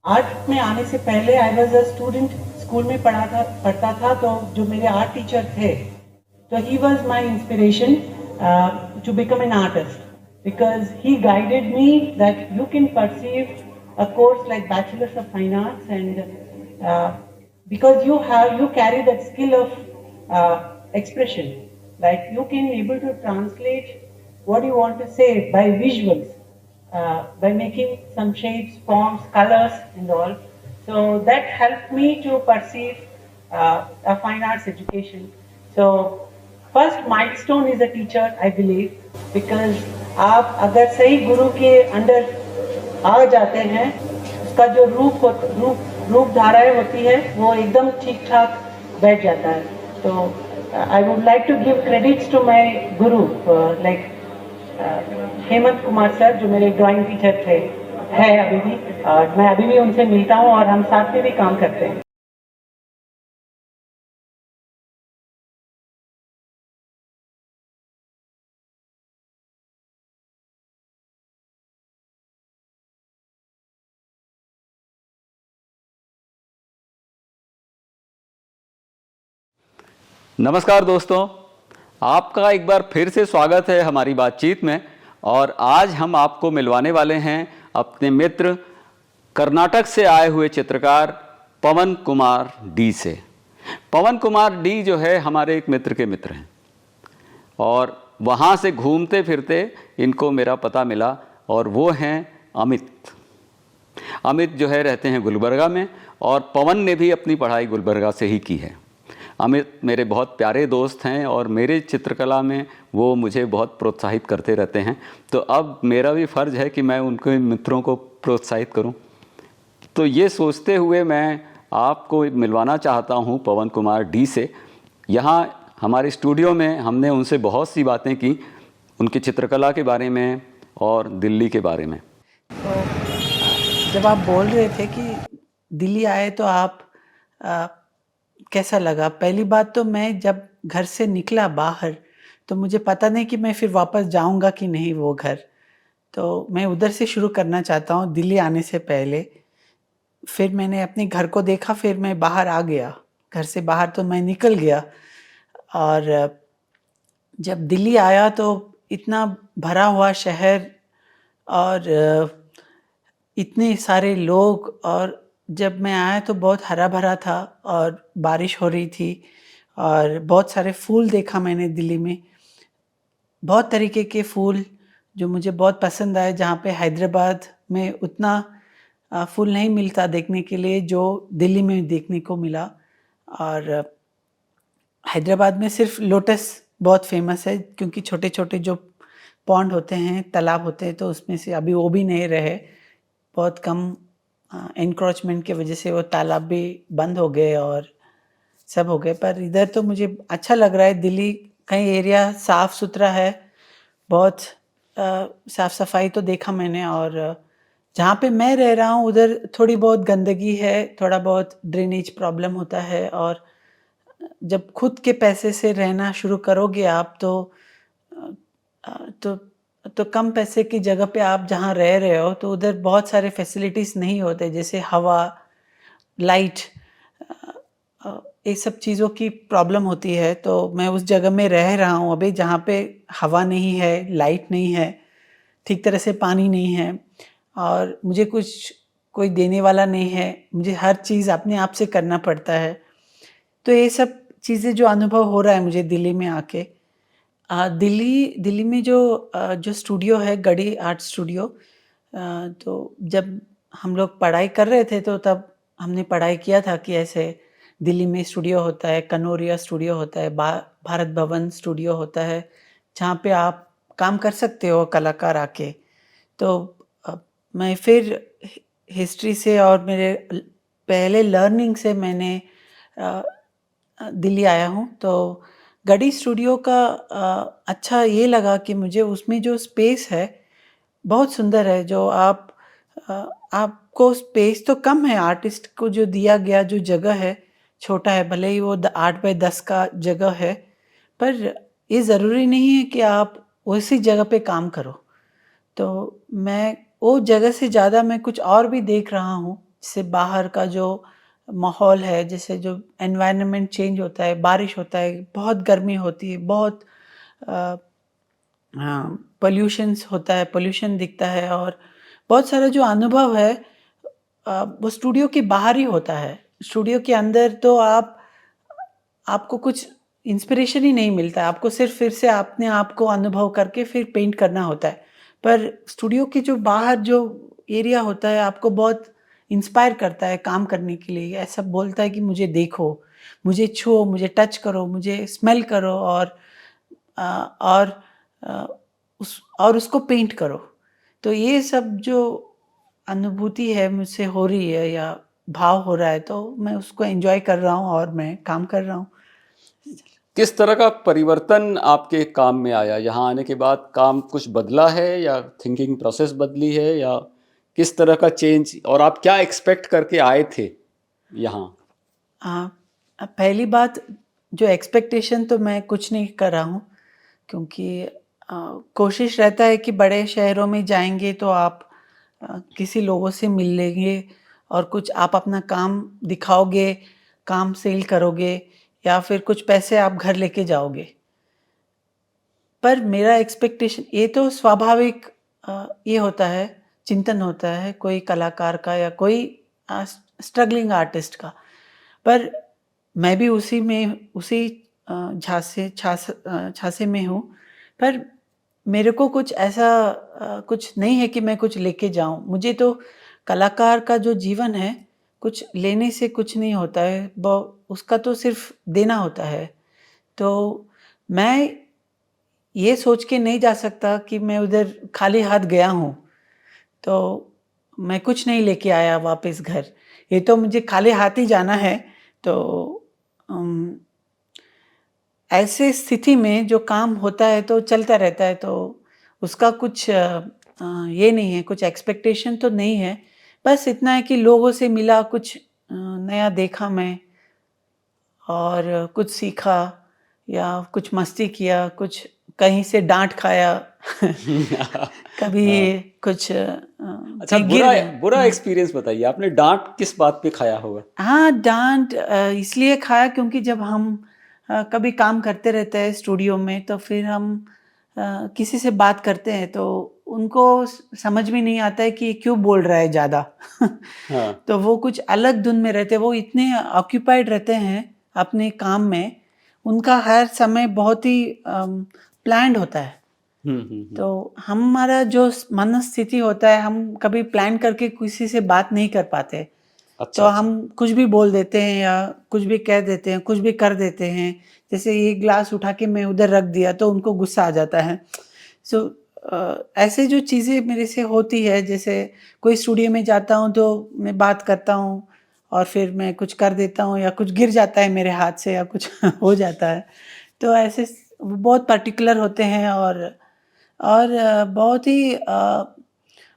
Art में आने से पहले I was a student, school में पढ़ता था, तो जो मेरे आर्ट टीचर थे, तो he was my inspiration to become an artist, because he guided me that you can perceive a course like Bachelor's of Fine Arts, and because you carry that skill of expression, like you can able to translate what you want to say by visuals, by making some shapes, forms, colors, and all. So that helped me to perceive a fine arts education. So first milestone is a teacher, I believe, because आप अगर सही गुरु के under आ जाते हैं, उसका जो रूप धाराएं होती है वो एकदम ठीक ठाक बैठ जाता है. तो I would like to give credits to my guru, like Hemant Kumar sir, जो मेरे ड्राइंग टीचर थे, है अभी भी, और मैं अभी भी उनसे मिलता हूँ और हम साथ में भी काम करते हैं. नमस्कार दोस्तों, आपका एक बार फिर से स्वागत है हमारी बातचीत में। और आज हम आपको मिलवाने वाले हैं अपने मित्र कर्नाटक से आए हुए चित्रकार पवन कुमार डी से। पवन कुमार डी जो है हमारे एक मित्र के मित्र हैं, और वहाँ से घूमते फिरते इनको मेरा पता मिला, और वो हैं अमित। अमित जो है रहते हैं गुलबर्गा में, और पवन ने भी अपनी पढ़ाई गुलबर्गा से ही की है। अमित मेरे बहुत प्यारे दोस्त हैं और मेरे चित्रकला में वो मुझे बहुत प्रोत्साहित करते रहते हैं। तो अब मेरा भी फ़र्ज़ है कि मैं उनके मित्रों को प्रोत्साहित करूं। तो ये सोचते हुए मैं आपको मिलवाना चाहता हूं पवन कुमार डी से। यहाँ हमारे स्टूडियो में हमने उनसे बहुत सी बातें की, उनकी चित्रकला के बारे में और दिल्ली के बारे में। तो जब आप बोल रहे थे कि दिल्ली आए तो आप कैसा लगा? पहली बात तो मैं जब घर से निकला बाहर, तो मुझे पता नहीं कि मैं फिर वापस जाऊंगा कि नहीं वो घर। तो मैं उधर से शुरू करना चाहता हूँ, दिल्ली आने से पहले। फिर मैंने अपने घर को देखा, फिर मैं बाहर आ गया, घर से बाहर तो मैं निकल गया। और जब दिल्ली आया तो इतना भरा हुआ शहर, और इतने सारे लोग, और जब मैं आया तो बहुत हरा भरा था और बारिश हो रही थी, और बहुत सारे फूल देखा मैंने दिल्ली में, बहुत तरीके के फूल जो मुझे बहुत पसंद आए, जहाँ पे हैदराबाद में उतना फूल नहीं मिलता देखने के लिए जो दिल्ली में देखने को मिला। और हैदराबाद में सिर्फ लोटस बहुत फेमस है, क्योंकि छोटे छोटे जो पॉन्ड होते हैं, तालाब होते हैं, तो उसमें से अभी वो भी नहीं रहे, बहुत कम एनक्रोचमेंट की वजह से वो तालाब भी बंद हो गए और सब हो गए। पर इधर तो मुझे अच्छा लग रहा है। दिल्ली कई एरिया साफ़ सुथरा है, बहुत साफ़ सफाई तो देखा मैंने। और जहाँ पे मैं रह रहा हूँ उधर थोड़ी बहुत गंदगी है, थोड़ा बहुत ड्रेनेज प्रॉब्लम होता है। और जब खुद के पैसे से रहना शुरू करोगे आप, तो तो कम पैसे की जगह पे आप जहाँ रह रहे हो, तो उधर बहुत सारे फैसिलिटीज़ नहीं होते, जैसे हवा, लाइट, ये सब चीज़ों की प्रॉब्लम होती है। तो मैं उस जगह में रह रहा हूँ अभी, जहाँ पे हवा नहीं है, लाइट नहीं है, ठीक तरह से पानी नहीं है, और मुझे कोई देने वाला नहीं है, मुझे हर चीज़ अपने आप से करना पड़ता है। तो ये सब चीज़ें जो अनुभव हो रहा है मुझे दिल्ली में आके, दिल्ली में जो स्टूडियो है, गढ़ी आर्ट स्टूडियो, तो जब हम लोग पढ़ाई कर रहे थे तो तब हमने पढ़ाई किया था कि ऐसे दिल्ली में स्टूडियो होता है, कनोरिया स्टूडियो होता है, भारत भवन स्टूडियो होता है, जहाँ पे आप काम कर सकते हो कलाकार आके। तो मैं फिर हिस्ट्री से और मेरे पहले लर्निंग से मैंने दिल्ली आया हूँ। तो गढ़ी स्टूडियो का अच्छा ये लगा कि मुझे उसमें जो स्पेस है बहुत सुंदर है। जो आपको स्पेस तो कम है, आर्टिस्ट को जो दिया गया जो जगह है छोटा है, भले ही वो 8 बाय 10 का जगह है, पर ये ज़रूरी नहीं है कि आप उसी जगह पे काम करो। तो मैं वो जगह से ज़्यादा मैं कुछ और भी देख रहा हूँ, जैसे बाहर का जो माहौल है, जैसे जो एनवायरनमेंट चेंज होता है, बारिश होता है, बहुत गर्मी होती है, बहुत पोल्यूशंस होता है, पोल्यूशन दिखता है, और बहुत सारा जो अनुभव है वो स्टूडियो के बाहर ही होता है। स्टूडियो के अंदर तो आपको कुछ इंस्पिरेशन ही नहीं मिलता है, आपको सिर्फ फिर से अपने आप को अनुभव करके फिर पेंट करना होता है। पर स्टूडियो के जो बाहर जो एरिया होता है आपको बहुत इंस्पायर करता है काम करने के लिए। ऐसा बोलता है कि मुझे देखो, मुझे छुओ, मुझे टच करो, मुझे स्मेल करो, अ, और अ, उसको पेंट करो। तो ये सब जो अनुभूति है मुझसे हो रही है या भाव हो रहा है, तो मैं उसको एंजॉय कर रहा हूँ और मैं काम कर रहा हूँ। किस तरह का परिवर्तन आपके काम में आया? यहाँ आने के बाद काम कुछ बदला है या थिंकिंग प्रोसेस बदली है, या किस तरह का चेंज, और आप क्या एक्सपेक्ट करके आए थे यहाँ? पहली बात, जो एक्सपेक्टेशन तो मैं कुछ नहीं कर रहा हूँ, क्योंकि कोशिश रहता है कि बड़े शहरों में जाएंगे तो आप किसी लोगों से मिल लेंगे और कुछ आप अपना काम दिखाओगे, काम सेल करोगे, या फिर कुछ पैसे आप घर लेके जाओगे। पर मेरा एक्सपेक्टेशन, ये तो स्वाभाविक ये होता है, चिंतन होता है कोई कलाकार का या कोई स्ट्रगलिंग आर्टिस्ट का। पर मैं भी उसी झांसे में हूँ। पर मेरे को कुछ ऐसा कुछ नहीं है कि मैं कुछ लेके जाऊँ। मुझे तो कलाकार का जो जीवन है, कुछ लेने से कुछ नहीं होता है, उसका तो सिर्फ देना होता है। तो मैं ये सोच के नहीं जा सकता कि मैं उधर खाली हाथ गया हूँ, तो मैं कुछ नहीं लेके आया वापस घर। ये तो मुझे खाली हाथ ही जाना है। तो ऐसे स्थिति में जो काम होता है तो चलता रहता है, तो उसका कुछ ये नहीं है, कुछ एक्सपेक्टेशन तो नहीं है। बस इतना है कि लोगों से मिला, कुछ नया देखा मैं, और कुछ सीखा या कुछ मस्ती किया, कुछ कहीं से डाँट खाया। कभी हाँ। कुछ अच्छा, कहीं गिर बुरा गए। बुरा एक्सपीरियंस बताइए, आपने डाँट किस बात पे खाया होगा? हाँ, डाँट इसलिए खाया क्योंकि जब हम कभी काम करते रहते हैं स्टूडियो में, तो फिर हम किसी से बात करते हैं तो उनको समझ में नहीं आता है कि ये क्यों बोल रहा है ज़्यादा। हाँ। तो वो कुछ अलग धुन में रहते हैं, वो इतने ऑक्यूपाइड रहते हैं अपने काम में, उनका हर समय बहुत ही प्लान्ड होता है। हुँ। तो हमारा जो मनस्थिति होता है, हम कभी प्लान करके किसी से बात नहीं कर पाते। अच्छा, तो अच्छा। हम कुछ भी बोल देते हैं या कुछ भी कह देते हैं, कुछ भी कर देते हैं। जैसे ये ग्लास उठा के मैं उधर रख दिया तो उनको गुस्सा आ जाता है। सो ऐसे जो चीज़ें मेरे से होती है, जैसे कोई स्टूडियो में जाता हूँ तो मैं बात करता हूँ और फिर मैं कुछ कर देता हूँ या कुछ गिर जाता है मेरे हाथ से या कुछ हो जाता है। तो ऐसे वो बहुत पर्टिकुलर होते हैं, और बहुत ही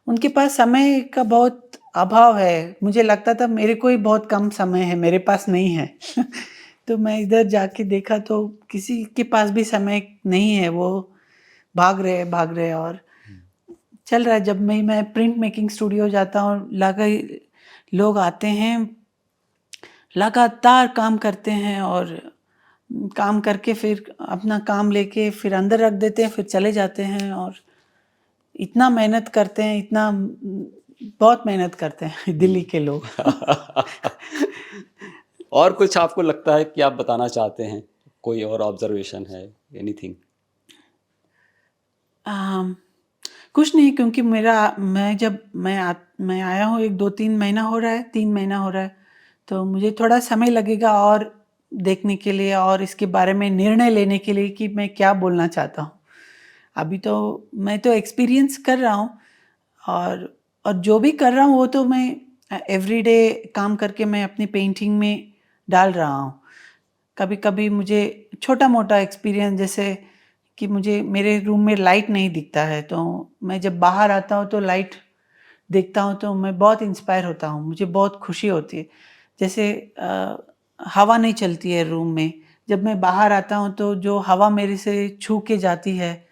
उनके पास समय का बहुत अभाव है। मुझे लगता था मेरे को ही बहुत कम समय है, मेरे पास नहीं है। तो मैं इधर जाके देखा तो किसी के पास भी समय नहीं है, वो भाग रहे और चल रहा है। जब मैं प्रिंट मेकिंग स्टूडियो जाता हूँ, लोग आते हैं, लगातार काम करते हैं, और काम करके फिर अपना काम लेके फिर अंदर रख देते हैं, फिर चले जाते हैं, और इतना मेहनत करते हैं, इतना बहुत मेहनत करते हैं दिल्ली के लोग। और कुछ आपको लगता है कि आप बताना चाहते हैं? कोई और ऑब्जर्वेशन है? एनीथिंग? अम, कुछ नहीं, क्योंकि मैं आया हूँ 1 2 3 महीना हो रहा है, 3 महीना हो रहा है, तो मुझे थोड़ा समय लगेगा और देखने के लिए और इसके बारे में निर्णय लेने के लिए कि मैं क्या बोलना चाहता हूँ। अभी तो मैं तो एक्सपीरियंस कर रहा हूँ, और जो भी कर रहा हूँ वो तो मैं एवरीडे काम करके मैं अपनी पेंटिंग में डाल रहा हूँ। कभी-कभी मुझे छोटा-मोटा एक्सपीरियंस, जैसे कि मुझे मेरे रूम में लाइट नहीं दिखता है, तो मैं जब बाहर आता हूँ तो लाइट देखता हूँ तो मैं बहुत इंस्पायर होता हूँ, मुझे बहुत खुशी होती है। जैसे हवा नहीं चलती है रूम में, जब मैं बाहर आता हूँ तो जो हवा मेरे से छू के जाती है,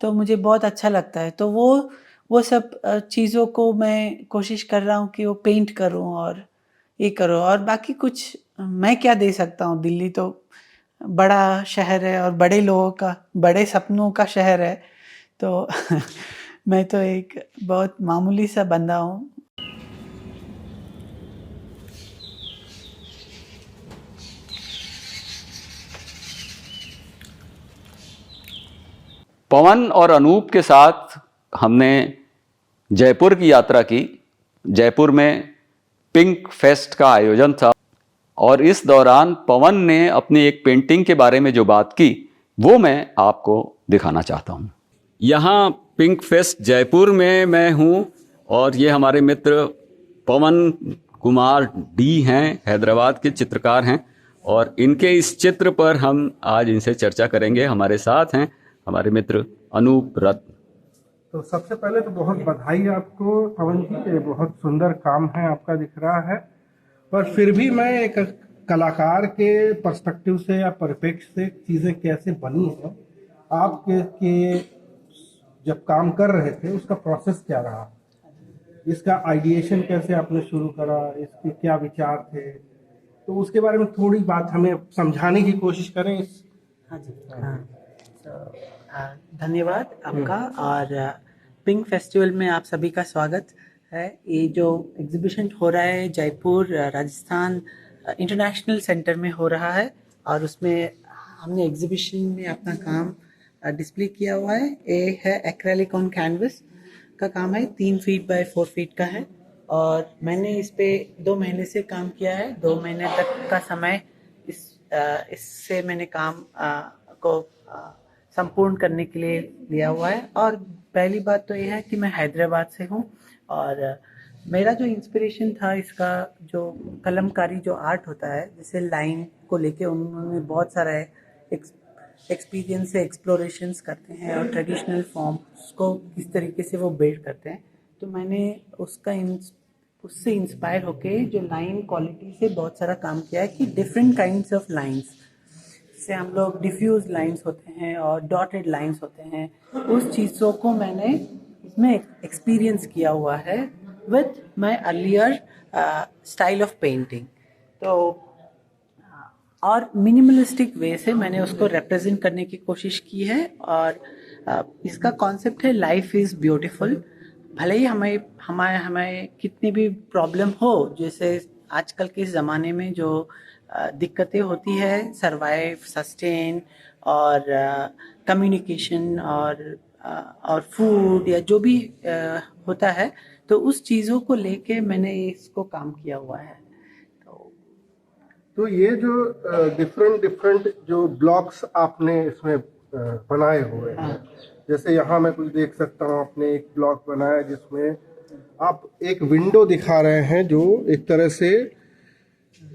तो मुझे बहुत अच्छा लगता है। तो वो वो सब चीज़ों को मैं कोशिश कर रहा हूँ कि वो पेंट करूँ और ये करूँ, और बाकी कुछ मैं क्या दे सकता हूँ। दिल्ली तो बड़ा शहर है और बड़े लोगों का, बड़े सपनों का शहर है, तो मैं तो एक बहुत मामूली सा बंदा हूँ। पवन और अनूप के साथ हमने जयपुर की यात्रा की। जयपुर में पिंक फेस्ट का आयोजन था और इस दौरान पवन ने अपनी एक पेंटिंग के बारे में जो बात की वो मैं आपको दिखाना चाहता हूँ। यहाँ पिंक फेस्ट जयपुर में मैं हूँ और ये हमारे मित्र पवन कुमार डी हैं, हैदराबाद के चित्रकार हैं, और इनके इस चित्र पर हम आज इनसे चर्चा करेंगे। हमारे साथ हैं हमारे मित्र अनूप रत्न। तो सबसे पहले तो बहुत बधाई आपको पवन जी, ये बहुत सुंदर काम है आपका दिख रहा है। पर फिर भी मैं एक कलाकार के पर्सपेक्टिव से या परिप्रेक्ष्य से चीज़ें कैसे बनी हैं, आपके जब काम कर रहे थे उसका प्रोसेस क्या रहा, इसका आइडिएशन कैसे आपने शुरू करा, इसके क्या विचार थे, तो उसके बारे में थोड़ी बात हमें समझाने की कोशिश करें। हाँ जी, हाँ। धन्यवाद आपका, और पिंक फेस्टिवल में आप सभी का स्वागत है। ये जो एग्जीबिशन हो रहा है जयपुर राजस्थान इंटरनेशनल सेंटर में हो रहा है, और उसमें हमने एग्जीबिशन में अपना काम डिस्प्ले किया हुआ है। ये है एक्रेलिक ऑन कैनवस का काम है, 3 फीट बाय 4 फीट का है, और मैंने इस पे 2 महीने से काम किया है। 2 महीने तक का समय इससे मैंने काम को संपूर्ण करने के लिए लिया हुआ है। और पहली बात तो यह है कि मैं हैदराबाद से हूँ, और मेरा जो इंस्पिरेशन था, इसका जो कलमकारी जो आर्ट होता है, जैसे लाइन को लेके उन्होंने बहुत सारा एक्सपीरियंस से एक्सप्लोरेशंस करते हैं और ट्रेडिशनल फॉर्म्स को किस तरीके से वो बिल्ड करते हैं। तो मैंने उससे इंस्पायर होके जो लाइन क्वालिटी से बहुत सारा काम किया है कि डिफरेंट काइंड्स ऑफ लाइंस, जैसे हम लोग डिफ्यूज लाइंस होते हैं और डॉटेड लाइंस होते हैं, उस चीज़ों को मैंने इसमें एक्सपीरियंस किया हुआ है with my earlier style of painting. तो और मिनिमलिस्टिक वे से मैंने उसको रिप्रेजेंट करने की कोशिश की है। और इसका कॉन्सेप्ट है लाइफ इज़ ब्यूटीफुल। भले ही हमें कितनी भी प्रॉब्लम हो, जैसे आजकल के ज़माने में जो दिक्कतें होती है, सरवाइव, सस्टेन और कम्युनिकेशन और फूड या जो भी होता है, तो उस चीज़ों को लेके मैंने इसको काम किया हुआ है। तो ये जो डिफरेंट जो ब्लॉक्स आपने इसमें बनाए हुए हैं, जैसे यहाँ मैं कुछ देख सकता हूँ, आपने एक ब्लॉक बनाया जिसमें आप एक विंडो दिखा रहे हैं जो एक तरह से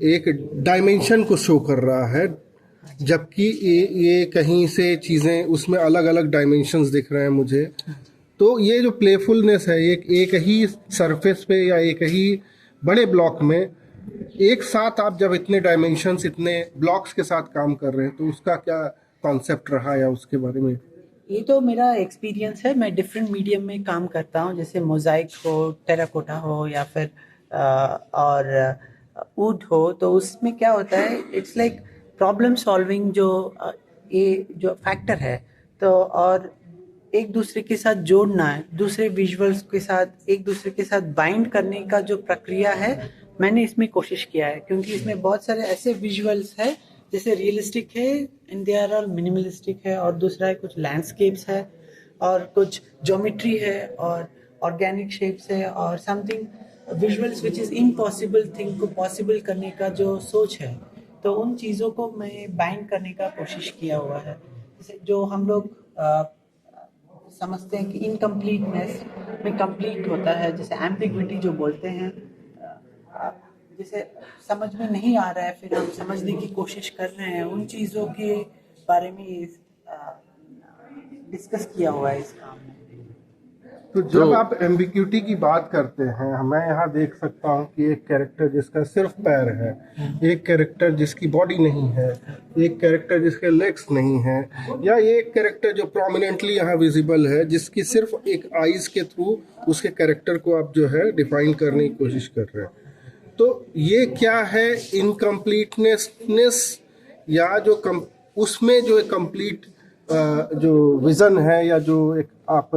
एक डायमेंशन को शो कर रहा है, जबकि ये कहीं से चीज़ें उसमें अलग अलग डायमेंशंस दिख रहे हैं मुझे। तो ये जो प्लेफुलनेस है, एक ही सरफेस पे या एक ही बड़े ब्लॉक में एक साथ आप जब इतने डायमेंशंस, इतने ब्लॉक्स के साथ काम कर रहे हैं, तो उसका क्या कॉन्सेप्ट रहा या उसके बारे में? ये तो मेरा एक्सपीरियंस है। मैं डिफरेंट मीडियम में काम करता हूँ, जैसे मोज़ाइक हो, टेराकोटा हो, या फिर और वुड हो। तो उसमें क्या होता है, इट्स लाइक प्रॉब्लम सॉल्विंग जो ये जो फैक्टर है, तो और एक दूसरे के साथ जोड़ना है, दूसरे विजुअल्स के साथ एक दूसरे के साथ बाइंड करने का जो प्रक्रिया है, मैंने इसमें कोशिश किया है। क्योंकि इसमें बहुत सारे ऐसे विजुअल्स है जैसे रियलिस्टिक है, and they are all minimalistic है, और दूसरा है कुछ लैंडस्केप्स है, और कुछ ज्योमेट्री है, और ऑर्गेनिक शेप्स है, और something visuals which is impossible thing को पॉसिबल करने का जो सोच है, तो उन चीज़ों को मैं बाइंड करने का कोशिश किया हुआ है। जैसे जो हम लोग समझते हैं कि इनकम्प्लीटनेस में कंप्लीट होता है, जैसे एम्बिग्विटी जो बोलते हैं, जैसे समझ में नहीं आ रहा है फिर हम समझने की कोशिश कर रहे हैं, उन चीज़ों के बारे में डिस्कस किया हुआ है इस काम में। तो जब आप एम्बिग्यूटी की बात करते हैं, मैं यहाँ देख सकता हूँ कि एक कैरेक्टर जिसका सिर्फ पैर है, एक कैरेक्टर जिसकी बॉडी नहीं है, एक कैरेक्टर जिसके लेग्स नहीं है, या एक कैरेक्टर जो प्रोमिनेंटली यहाँ विजिबल है, जिसकी सिर्फ एक आईज के थ्रू उसके कैरेक्टर को आप जो है डिफाइन करने की कोशिश कर रहे हैं। तो ये क्या है, इनकम्प्लीटनेस या जो उसमें जो एक कंप्लीट जो विजन है या जो एक आप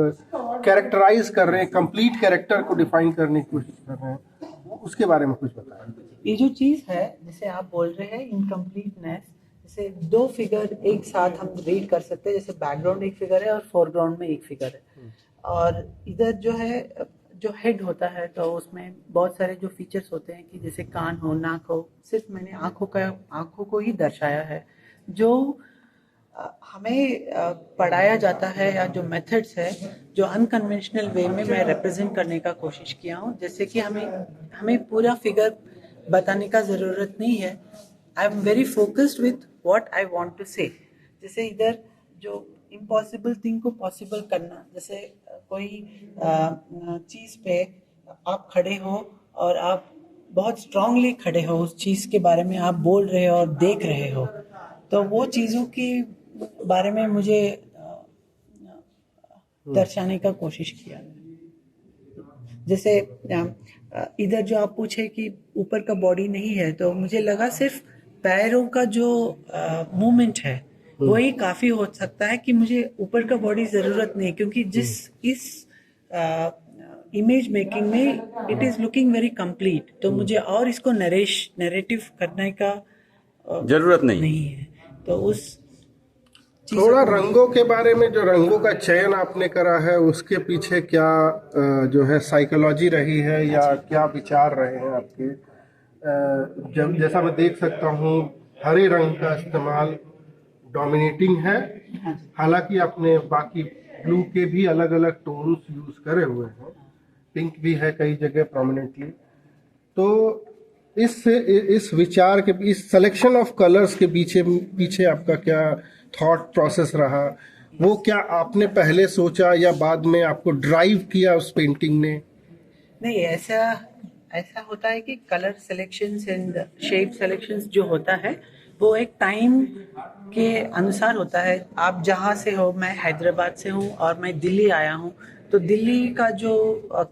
कैरेक्टराइज कर रहे हैं, कंप्लीट कैरेक्टर को डिफाइन करने की कोशिश कर रहे हैं, उसके बारे में कुछ बताएं। ये जो चीज़ है जैसे आप बोल रहे हैं इनकम्प्लीटनेस, जैसे दो फिगर एक साथ हम रीड कर सकते हैं, जैसे बैकग्राउंड एक फिगर है और फोरग्राउंड में एक फिगर है, और इधर जो है जो हेड होता है तो उसमें बहुत सारे जो फीचर्स होते हैं कि जैसे कान हो, नाक हो, सिर्फ मैंने आँखों को ही दर्शाया है। जो हमें पढ़ाया जाता है या जो मेथड्स है जो अनकन्वेंशनल वे में मैं रिप्रेजेंट करने का कोशिश किया हूँ, जैसे कि हमें पूरा फिगर बताने का ज़रूरत नहीं है। I am very focused with what I want to say. जैसे इधर जो इम्पॉसिबल थिंग को पॉसिबल करना, जैसे कोई चीज़ पे आप खड़े हो और आप बहुत स्ट्रांगली खड़े हो, उस चीज़ के बारे में आप बोल रहे हो और देख रहे हो, तो वो चीज़ों के बारे में मुझे दर्शाने का कोशिश किया। जैसे इधर जो आप पूछे कि ऊपर का बॉडी नहीं है, तो मुझे लगा सिर्फ पैरों का जो मूवमेंट है वही काफ़ी हो सकता है कि मुझे ऊपर का बॉडी ज़रूरत नहीं, क्योंकि इस इमेज मेकिंग में it is looking very complete, तो मुझे और इसको नरेटिव करने का जरूरत नहीं है। तो उस थोड़ा रंगों के बारे में, जो रंगों का चयन आपने करा है उसके पीछे क्या जो है साइकोलॉजी रही है या क्या विचार रहे हैं आपके? जब जैसा मैं देख सकता हूँ हरे रंग का इस्तेमाल डोमिनेटिंग है, हालांकि आपने बाकी ब्लू के भी अलग अलग टोन्स यूज करे हुए हैं, पिंक भी है कई जगह प्रोमिनेंटली। तो इस विचार के, इस सिलेक्शन ऑफ कलर्स के पीछे आपका क्या थॉट प्रोसेस रहा? वो क्या आपने पहले सोचा या बाद में आपको ड्राइव किया उस पेंटिंग ने? नहीं, ऐसा होता है कि colour selections and shape selections जो होता है वो एक टाइम के अनुसार होता है। आप जहाँ से हो, मैं हैदराबाद से हूँ और मैं दिल्ली आया हूँ, तो दिल्ली का जो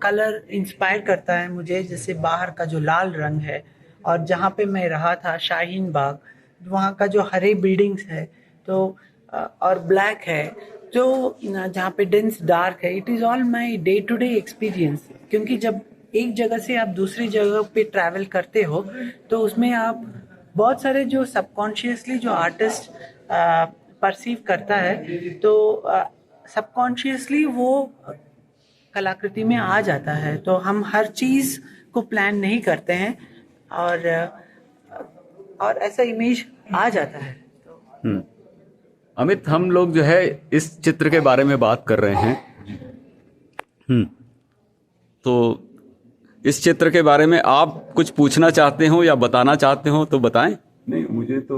कलर इंस्पायर करता है मुझे, जैसे बाहर का जो लाल रंग है, और जहाँ पे मैं रहा था शाहीन बाग, वहाँ का जो हरे बिल्डिंग्स है तो और ब्लैक है, जो जहाँ पे डेंस डार्क है, it is all my day to day experience. क्योंकि जब एक जगह से आप दूसरी जगह पे ट्रैवल करते हो तो उसमें आप बहुत सारे जो सबकॉन्शियसली जो आर्टिस्ट परसीव करता है, तो सबकॉन्शियसली वो कलाकृति में आ जाता है। तो हम हर चीज़ को प्लान नहीं करते हैं और ऐसा इमेज आ जाता है। अमित, हम लोग जो है इस चित्र के बारे में बात कर रहे हैं। तो इस चित्र के बारे में आप कुछ पूछना चाहते हो या बताना चाहते हो तो बताएं। नहीं, मुझे तो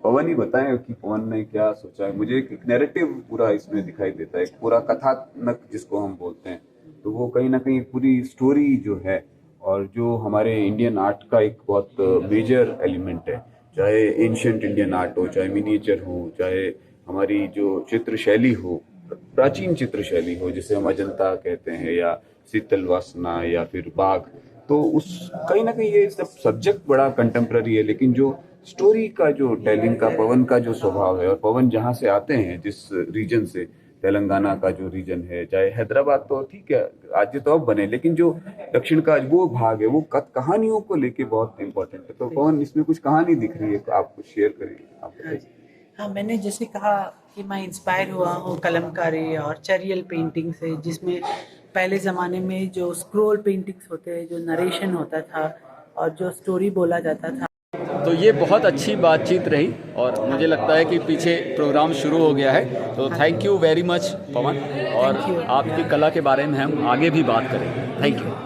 पवन ही बताएं कि पवन ने क्या सोचा है। मुझे एक नैरेटिव पूरा इसमें दिखाई देता है, एक पूरा कथानक जिसको हम बोलते हैं, तो वो कहीं ना कहीं पूरी स्टोरी जो है, और जो हमारे इंडियन आर्ट का एक बहुत मेजर एलिमेंट है, चाहे एंशिएंट इंडियन आर्ट हो, चाहे मिनिएचर हो, चाहे हमारी जो चित्र शैली हो, प्राचीन चित्र शैली हो जिसे हम अजंता कहते हैं, या शीतल वासना, या फिर बाघ, तो उस कहीं ना कहीं ये सब सब्जेक्ट बड़ा कंटेम्प्ररी है, लेकिन जो स्टोरी का जो टेलिंग का पवन का जो स्वभाव है, और पवन जहाँ से आते हैं, जिस रीजन से, तेलंगाना का जो रीजन है, चाहे हैदराबाद तो ठीक है आज तो अब बने, लेकिन जो दक्षिण का वो भाग है वो कहानियों को लेके बहुत इंपॉर्टेंट है। तो पवन, इसमें कुछ कहानी दिख रही है, आप कुछ शेयर करिए। हाँ, मैंने जैसे कहा कि मैं इंस्पायर हुआ हूँ कलमकारी और चरियल पेंटिंग से, जिसमें पहले ज़माने में जो स्क्रोल पेंटिंग्स होते हैं, जो नरेशन होता था और जो स्टोरी बोला जाता था। तो ये बहुत अच्छी बातचीत रही और मुझे लगता है कि पीछे प्रोग्राम शुरू हो गया है। तो थैंक यू वेरी मच पवन, और आपकी कला के बारे में हम आगे भी बात करेंगे। Thank you.